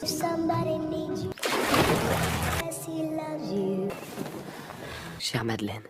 Somebody needs you. Yes, he loves you. Shyam Madeleine.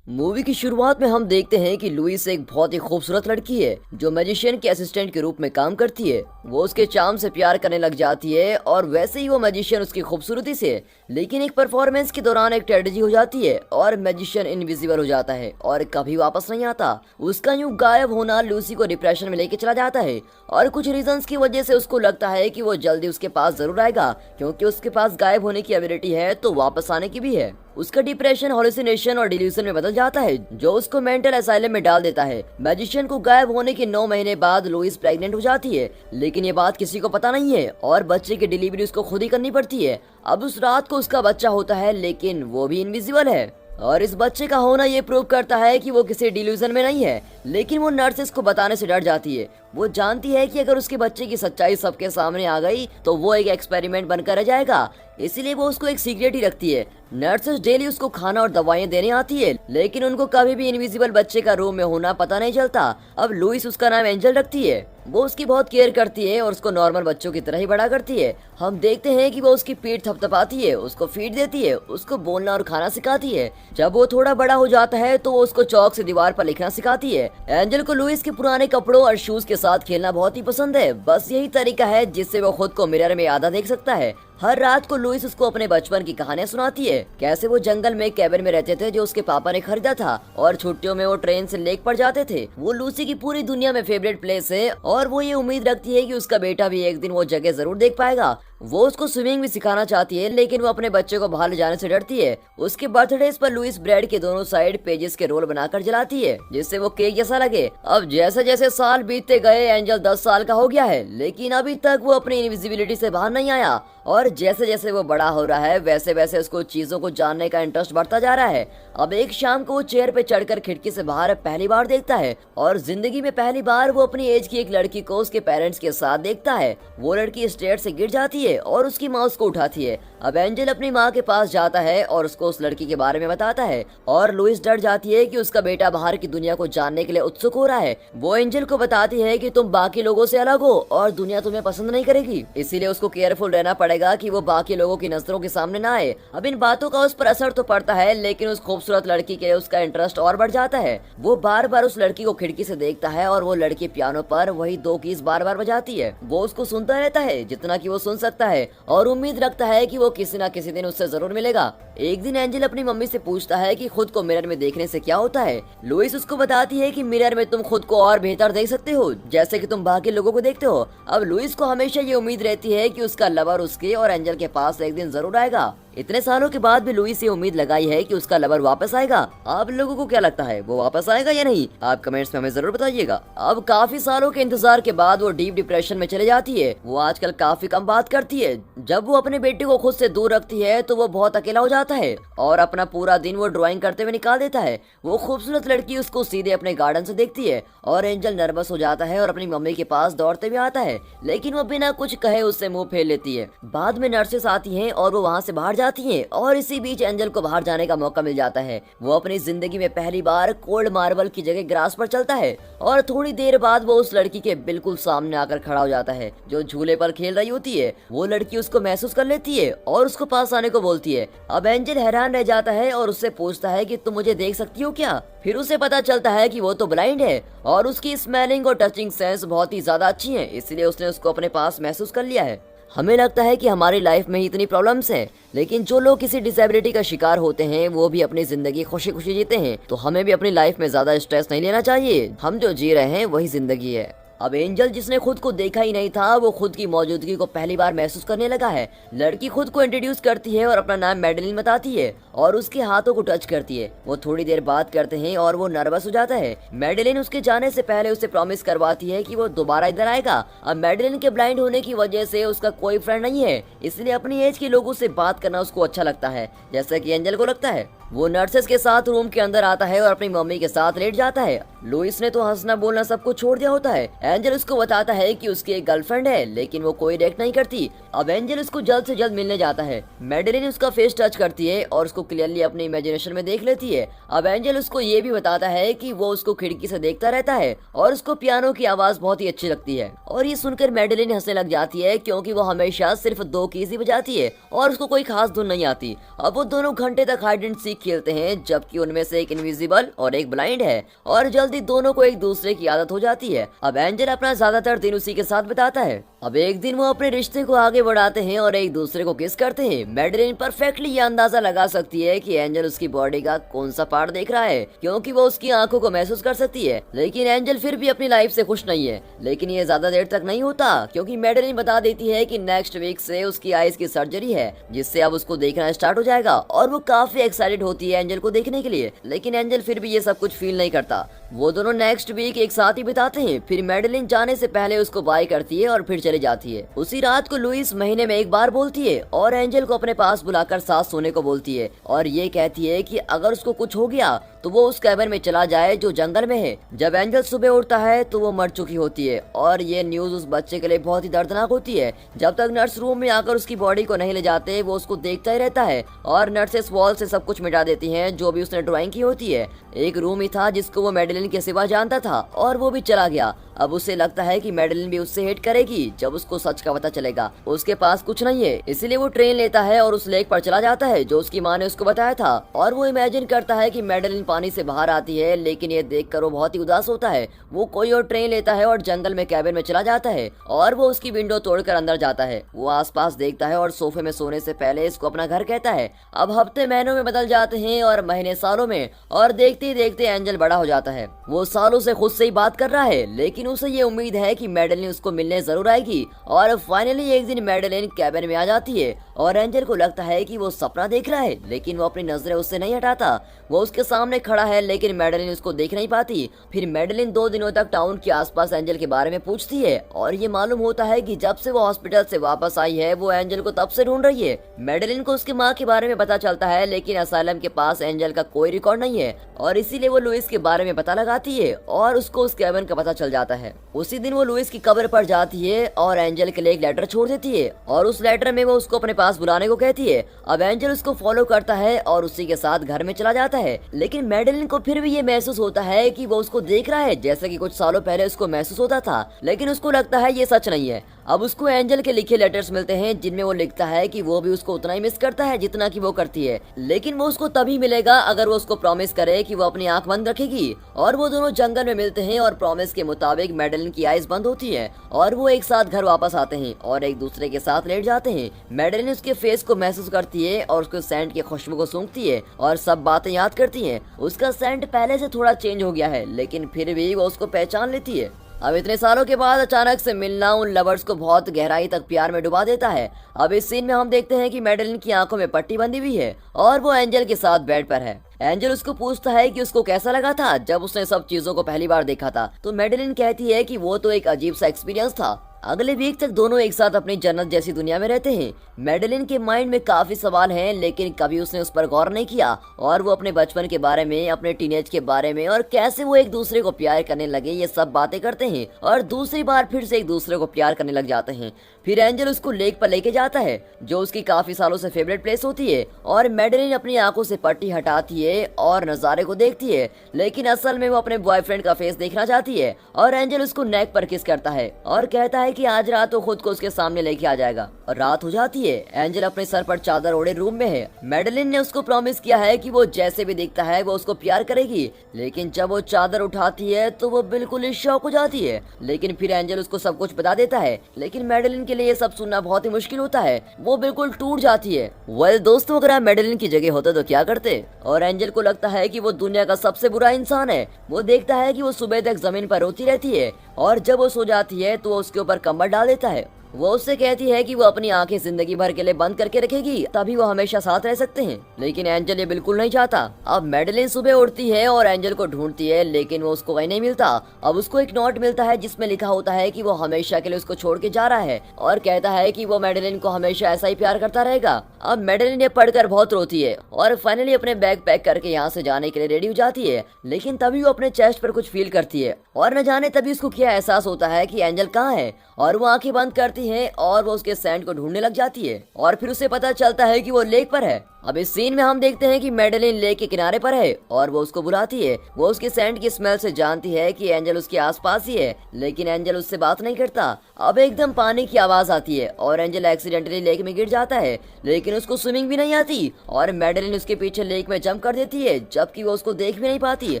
Movie की शुरुआत में हम देखते हैं कि लुइस एक बहुत ही खूबसूरत लड़की है जो मैजिशियन के असिस्टेंट के रूप में काम करती है। वो उसके चार्म से प्यार करने लग जाती है और वैसे ही वो मैजिशियन उसकी खूबसूरती से। लेकिन एक परफॉर्मेंस के दौरान एक ट्रेजेडी हो जाती है और मैजिशियन इनविजिबल हो जाता है और कभी वापस नहीं आता। उसका यूं गायब होना लूसी को डिप्रेशन में लेके चला जाता है और कुछ रीजंस की वजह से उसको लगता है कि वो जल्दी उसके पास जरूर आएगा, क्योंकि उसके पास गायब होने की एबिलिटी है तो वापस आने की भी है। उसका डिप्रेशन हॉल्यूसिनेशन और डिल्यूजन में बदल जाता है जो उसको मेंटल असाइलम में डाल देता है। मैजिशियन को गायब होने के 9 महीने बाद लुइस प्रेग्नेंट हो जाती है, लेकिन ये बात किसी को पता नहीं है और बच्चे की डिलीवरी उसको खुद ही करनी पड़ती है। अब उस रात को उसका बच्चा होता है, लेकिन वो भी इनविजिबल है और इस बच्चे का होना ये प्रूव करता है कि वो किसी डिल्यूजन में नहीं है। लेकिन वो नर्सेस को बताने से डर जाती है। वो जानती है कि अगर उसके बच्चे की सच्चाई सबके सामने आ गई तो वो एक एक्सपेरिमेंट बनकर रह जाएगा, इसीलिए वो उसको एक सीक्रेट ही रखती है। नर्सेस डेली उसको खाना और दवाएं देने आती है, लेकिन उनको कभी भी इनविजिबल बच्चे का रूम में होना पता नहीं चलता। अब लुइस उसका नाम एंजल रखती है। वो उसकी बहुत केयर करती है और उसको नॉर्मल बच्चों की तरह ही बड़ा करती है। हम देखते हैं कि वो उसकी पीठ थपथपाती है, उसको फीड देती है, उसको बोलना और खाना सिखाती है। जब वो थोड़ा बड़ा हो जाता है तो वो उसको चौक से दीवार पर लिखना सिखाती है। एंजल को लुइस के पुराने कपड़ों और शूज के साथ खेलना बहुत ही पसंद है। बस यही तरीका है जिससे वो खुद को मिरर में आधा देख सकता है। हर रात को लुइस उसको अपने बचपन की कहानियां सुनाती है, कैसे वो जंगल में कैबिन में रहते थे जो उसके पापा ने खरीदा था और छुट्टियों में वो ट्रेन से लेक पर जाते थे। वो लूसी की पूरी दुनिया में फेवरेट प्लेस है और वो ये उम्मीद रखती है कि उसका बेटा भी एक दिन वो जगह जरूर देख पाएगा। वो उसको स्विमिंग भी सिखाना चाहती है, लेकिन वो अपने बच्चे को बाहर ले जाने से डरती है। उसके बर्थडे पर लुइस ब्रेड के दोनों साइड पेजेस के रोल बनाकर जलाती है जिससे वो केक जैसा लगे। अब जैसे जैसे साल बीतते गए एंजल 10 साल का हो गया है, लेकिन अभी तक वो अपनी इनविजिबिलिटी से बाहर नहीं आया और जैसे जैसे वो बड़ा हो रहा है वैसे वैसे उसको चीजों को जानने का इंटरेस्ट बढ़ता जा रहा है। अब एक शाम को वो चेयर पे चढ़कर खिड़की से बाहर पहली बार देखता है और जिंदगी में पहली बार वो अपनी एज की एक लड़की को उसके पेरेंट्स के साथ देखता है। वो लड़की स्टेयर से गिर जाती है और उसकी माँ उसको उठाती है। अब एंजल अपनी माँ के पास जाता है और उसको उस लड़की के बारे में बताता है और लुइस डर जाती है कि उसका बेटा बाहर की दुनिया को जानने के लिए उत्सुक हो रहा है। वो एंजल को बताती है कि तुम बाकी लोगों से अलग हो और दुनिया तुम्हें पसंद नहीं करेगी, इसीलिए उसको केयरफुल रहना पड़ेगा कि वो बाकी लोगों की नजरों के सामने ना आए। अब इन बातों का उस पर असर तो पड़ता है, लेकिन उस खूबसूरत लड़की के लिए उसका इंटरेस्ट और बढ़ जाता है। वो बार बार उस लड़की को खिड़की से देखता है और वो लड़की पियानो पर वही 2 कीज बार बार बजाती है। वो उसको सुनता रहता है जितना कि वो सुन सकता है और उम्मीद रखता है कि वो किसी न किसी दिन उससे जरूर मिलेगा। एक दिन एंजल अपनी मम्मी से पूछता है कि खुद को मिरर में देखने से क्या होता है। लुइस उसको बताती है कि मिरर में तुम खुद को और बेहतर देख सकते हो, जैसे कि तुम बाकी लोगों को देखते हो। अब लुइस को हमेशा ये उम्मीद रहती है कि उसका लवर उसके और एंजल के पास एक दिन जरूर आएगा। इतने सालों के बाद भी लुइस ये उम्मीद लगाई है कि उसका लवर वापस आएगा। आप लोगों को क्या लगता है, वो वापस आएगा या नहीं? आप कमेंट्स में हमें जरूर बताइएगा। अब काफी सालों के इंतजार के बाद वो डीप डिप्रेशन में चले जाती है। वो आजकल काफी कम बात करती है। जब वो अपने बेटे को खुद से दूर रखती है तो वो बहुत अकेला हो जाता है और अपना पूरा दिन वो ड्राइंग करते हुए निकाल देता है। वो खूबसूरत लड़की उसको सीधे अपने गार्डन से देखती है और एंजल नर्वस हो जाता है और अपनी मम्मी के पास दौड़ते हुए आता है, लेकिन वो बिना कुछ कहे उससे मुंह फेर लेती है। बाद में नर्सेस आती हैं और वो वहाँ से बाहर जाती हैं और इसी बीच एंजल को बाहर जाने का मौका मिल जाता है। वो अपनी जिंदगी में पहली बार कोल्ड मार्बल की जगह ग्रास पर चलता है और थोड़ी देर बाद वो उस लड़की के बिल्कुल सामने आकर खड़ा हो जाता है जो झूले पर खेल रही होती है। वो लड़की उसको महसूस कर लेती है और उसको पास आने को बोलती है। अब एंजल हैरान रह जाता है और उससे पूछता है कि तुम मुझे देख सकती हो क्या? फिर उसे पता चलता है कि वो तो ब्लाइंड है और उसकी स्मेलिंग और टचिंग सेंस बहुत ही ज्यादा अच्छी है, इसलिए उसने उसको अपने पास महसूस कर लिया है। हमें लगता है कि हमारी लाइफ में ही इतनी प्रॉब्लम्स हैं, लेकिन जो लोग किसी डिसेबिलिटी का शिकार होते हैं वो भी अपनी जिंदगी खुशी खुशी जीते हैं। तो हमें भी अपनी लाइफ में ज्यादा स्ट्रेस नहीं लेना चाहिए। हम जो जी रहे हैं वही जिंदगी है। अब एंजल जिसने खुद को देखा ही नहीं था वो खुद की मौजूदगी को पहली बार महसूस करने लगा है। लड़की खुद को इंट्रोड्यूस करती है और अपना नाम मैडेलिन बताती है और उसके हाथों को टच करती है। वो थोड़ी देर बात करते हैं और वो नर्वस हो जाता है। मैडेलिन उसके जाने से पहले उसे प्रॉमिस करवाती है कि वो दोबारा इधर आएगा। अब मैडेलिन के ब्लाइंड होने की वजह से उसका कोई फ्रेंड नहीं है, इसलिए अपनी एज के लोगों से बात करना उसको अच्छा लगता है, जैसा कि एंजल को लगता है। वो नर्सेस के साथ रूम के अंदर आता है और अपनी मम्मी के साथ लेट जाता है। लुइस ने तो हंसना बोलना सब कुछ छोड़ दिया होता है। एंजल उसको बताता है कि उसकी एक गर्लफ्रेंड है, लेकिन वो कोई रिएक्ट नहीं करती। अब एंजल उसको जल्द से जल्द मिलने जाता है। मैडेलिन उसका फेस टच करती है और उसको क्लियरली अपने इमेजिनेशन में देख लेती है। अब एंजल उसको ये भी बताता है कि वो उसको खिड़की से देखता रहता है और उसको पियानो की आवाज बहुत ही अच्छी लगती है। और ये सुनकर मैडेलिन हंसने लग जाती है, क्योंकि वो हमेशा सिर्फ 2 कीज ही बजाती है और उसको कोई खास धुन नहीं आती। अब वो दोनों घंटे तक हाइड एंड सीक खेलते हैं, जबकि उनमें से एक इनविजिबल और एक ब्लाइंड है और जल्दी दोनों को एक दूसरे की आदत हो जाती है। अब एंजल अपना ज्यादातर दिन उसी के साथ बिताता है। अब एक दिन वो अपने रिश्ते को आगे बढ़ाते हैं और एक दूसरे को किस करते हैं। मैडेलिन परफेक्टली ये अंदाजा लगा सकती है कि एंजल उसकी बॉडी का कौन सा पार्ट देख रहा है, क्योंकि वो उसकी आंखों को महसूस कर सकती है। लेकिन एंजल फिर भी अपनी लाइफ से खुश नहीं है। लेकिन ये ज्यादा देर तक नहीं होता, क्योंकि मैडेलिन बता देती है कि नेक्स्ट वीक से उसकी आईज की सर्जरी है, जिससे अब उसको देखना स्टार्ट हो जाएगा। और वो काफी एक्साइटेड होती है एंजल को देखने के लिए। लेकिन एंजल फिर भी ये सब कुछ फील नहीं करता। वो दोनों नेक्स्ट वीक एक साथ ही बिताते हैं। फिर मैडेलिन जाने से पहले उसको बाय करती है और फिर चली जाती है। उसी रात को लुइस महीने में एक बार बोलती है और एंजल को अपने पास बुलाकर साथ सोने को बोलती है और ये कहती है कि अगर उसको कुछ हो गया तो वो उस कैबिन में चला जाए जो जंगल में है। जब एंजल सुबह उठता है तो वो मर चुकी होती है और ये न्यूज उस बच्चे के लिए बहुत ही दर्दनाक होती है। जब तक नर्स रूम में आकर उसकी बॉडी को नहीं ले जाते, वो उसको देखता ही रहता है और नर्सेस वॉल से सब कुछ मिटा देती हैं जो भी उसने ड्राइंग की होती है। एक रूम ही था जिसको वो मैडेलिन के सिवा जानता था और वो भी चला गया। अब उसे लगता है कि मैडेलिन भी उससे हेट करेगी जब उसको सच का पता चलेगा। उसके पास कुछ नहीं है, इसलिए वो ट्रेन लेता है और उस लेक पर चला जाता है जो उसकी माँ ने उसको बताया था। और वो इमेजिन करता है कि मैडेलिन पानी से बाहर आती है, लेकिन ये देखकर वो बहुत ही उदास होता है। वो कोई और ट्रेन लेता है और जंगल में कैबिन में चला जाता है और वो उसकी विंडो तोड़कर अंदर जाता है। वो आसपास देखता है और सोफे में सोने से पहले इसको अपना घर कहता है। अब हफ्ते महीनों में बदल जाते हैं और महीने सालों में, और देखते ही देखते एंजल बड़ा हो जाता है। वो सालों से खुद से ही बात कर रहा है, लेकिन उसे ये उम्मीद है कि मैडेलिन उसको मिलने जरूर आएगी। और फाइनली एक दिन मैडेलिन कैबिन में आ जाती है और एंजल को लगता है कि वो सपना देख रहा है, लेकिन वो अपनी नजरें उससे नहीं हटाता। वो उसके सामने खड़ा है, लेकिन मैडेलिन उसको देख नहीं पाती। फिर मैडेलिन 2 दिनों तक टाउन के आसपास एंजल के बारे में पूछती है और ये मालूम होता है कि जब से वो हॉस्पिटल से वापस आई है वो एंजल को तब से ढूंढ रही है। मैडेलिन को उसकी माँ के बारे में पता चलता है, लेकिन असाइलम के पास एंजल का कोई रिकॉर्ड नहीं है और इसीलिए वो लुइस के बारे में पता लगाती है और उसको उस कैबिन का पता चल जाता है। उसी दिन वो लुइस की कब्र पर जाती है और एंजल के लिए एक लेटर छोड़ देती है और उस लेटर में वो उसको अपने पास बुलाने को कहती है। अब एंजल उसको फॉलो करता है और उसी के साथ घर में चला जाता है। लेकिन मैडेलिन को फिर भी ये महसूस होता है कि वो उसको देख रहा है, जैसे कि कुछ सालों पहले उसको महसूस होता था, लेकिन उसको लगता है ये सच नहीं है। अब उसको एंजल के लिखे लेटर्स मिलते हैं जिनमें वो लिखता है कि वो भी उसको उतना ही मिस करता है जितना कि वो करती है, लेकिन वो उसको तभी मिलेगा अगर वो उसको प्रॉमिस करे कि वो अपनी आंख बंद रखेगी। और वो दोनों जंगल में मिलते हैं और प्रॉमिस के मुताबिक मैडेलिन की आईज बंद होती है और वो एक साथ घर वापस आते हैं और एक दूसरे के साथ लेट जाते हैं। मैडेलिन उसके फेस को महसूस करती है और उसके सेंट की खुशबू को सूंघती है और सब बातें याद करती है। उसका सेंट पहले से थोड़ा चेंज हो गया है, लेकिन फिर भी वो उसको पहचान लेती है। अब इतने सालों के बाद अचानक से मिलना उन लवर्स को बहुत गहराई तक प्यार में डुबा देता है। अब इस सीन में हम देखते हैं कि मैडेलिन की आंखों में पट्टी बंधी हुई है और वो एंजल के साथ बेड पर है। एंजल उसको पूछता है कि उसको कैसा लगा था जब उसने सब चीजों को पहली बार देखा था, तो मैडेलिन कहती है कि वो तो एक अजीब सा एक्सपीरियंस था। अगले वीक तक दोनों एक साथ अपनी जन्नत जैसी दुनिया में रहते हैं। मैडेलिन के माइंड में काफी सवाल हैं, लेकिन कभी उसने उस पर गौर नहीं किया और वो अपने बचपन के बारे में, अपने टीनेज के बारे में और कैसे वो एक दूसरे को प्यार करने लगे ये सब बातें करते हैं और दूसरी बार फिर से एक दूसरे को प्यार करने लग जाते हैं। फिर एंजल उसको लेक पर लेके जाता है जो उसकी काफी सालों से फेवरेट प्लेस होती है और मैडेलिन अपनी आंखों से पट्टी हटाती है और नजारे को देखती है, लेकिन असल में वो अपने बॉयफ्रेंड का फेस देखना चाहती है। और एंजल उसको नेक पर किस करता है और कहता है कि आज रात वो खुद को उसके सामने लेके आ जाएगा। और रात हो जाती है। एंजल अपने सर पर चादर ओढ़े रूम में है। मैडेलिन ने उसको प्रॉमिस किया है कि वो जैसे भी दिखता है वो उसको प्यार करेगी, लेकिन जब वो चादर उठाती है तो वो बिल्कुल ही शॉक हो जाती है। लेकिन फिर एंजल उसको सब कुछ बता देता है, लेकिन मैडेलिन के लिए ये सब सुनना बहुत ही मुश्किल होता है। वो बिल्कुल टूट जाती है। वेल दोस्तों, अगर आप मैडेलिन की जगह होते तो क्या करते? और एंजल को लगता है कि वो दुनिया का सबसे बुरा इंसान है। वो देखता है कि वो सुबह तक जमीन पर रोती रहती है और जब वो सो जाती है तो वो उसके ऊपर कंबल डाल देता है वो उससे कहती है कि वो अपनी आंखें जिंदगी भर के लिए बंद करके रखेगी, तभी वो हमेशा साथ रह सकते हैं। लेकिन एंजल ये बिल्कुल नहीं चाहता। अब मैडेलिन सुबह उठती है और एंजल को ढूंढती है, लेकिन वो उसको कहीं नहीं मिलता। अब उसको एक नोट मिलता है जिसमें लिखा होता है कि वो हमेशा के लिए उसको छोड़ के जा रहा है और कहता है कि वो मैडेलिन को हमेशा ऐसा ही प्यार करता रहेगा। अब मैडेलिन ये पढ़कर बहुत रोती है और फाइनली अपने बैग पैक करके यहाँ से जाने के लिए रेडी हो जाती है। लेकिन तभी वो अपने चेस्ट पर कुछ फील करती है और न जाने तभी उसको क्या एहसास होता है कि एंजल कहाँ है, और वो आंखें बंद करती है और वो उसके सैंड को ढूंढने लग जाती है और फिर उसे पता चलता है कि वो लेक पर है। अब इस सीन में हम देखते हैं कि मैडेलिन लेक के किनारे पर है और वो उसको बुलाती है। वो उसके सैंड की स्मेल से जानती है कि एंजल उसके आसपास ही है, लेकिन एंजल उससे बात नहीं करता। अब एकदम पानी की आवाज आती है और एंजल एक्सीडेंटली लेक में गिर जाता है, लेकिन उसको स्विमिंग भी नहीं आती और मैडेलिन उसके पीछे लेक में जंप कर देती है, जबकि वो उसको देख भी नहीं पाती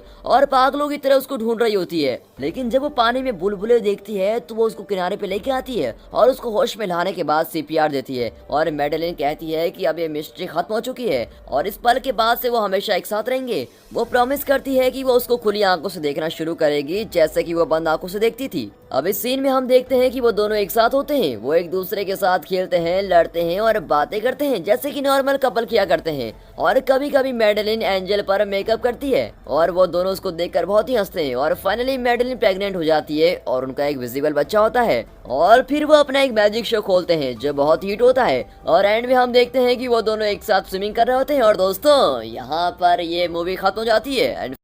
और पागलों की तरह उसको ढूंढ रही होती है। लेकिन जब वो पानी में बुलबुले देखती है तो वो उसको किनारे पे लेके आती है और उसको होश में लाने के बाद सीपीआर देती है और मैडेलिन कहती है कि अब ये मिस्ट्री खत्म हो चुकी है और इस पल के बाद से वो हमेशा एक साथ रहेंगे। वो प्रॉमिस करती है कि वो उसको खुली आंखों से देखना शुरू करेगी, जैसे कि वो बंद आंखों से देखती थी। अब इस सीन में हम देखते हैं कि वो दोनों एक साथ होते हैं। वो एक दूसरे के साथ खेलते हैं, लड़ते हैं और बातें करते हैं जैसे कि नॉर्मल कपल किया करते हैं। और कभी कभी मैडेलिन एंजल पर मेकअप करती है और वो दोनों उसको देखकर बहुत ही हंसते हैं और फाइनली मैडेलिन प्रेग्नेंट हो जाती है और उनका एक विजिबल बच्चा होता है। और फिर वो अपना एक मैजिक शो खोलते हैं जो बहुत हिट होता है और एंड में हम देखते हैं कि वो दोनों एक साथ स्विमिंग कर रहे होते हैं। और दोस्तों यहाँ पर ये मूवी खत्म हो जाती है।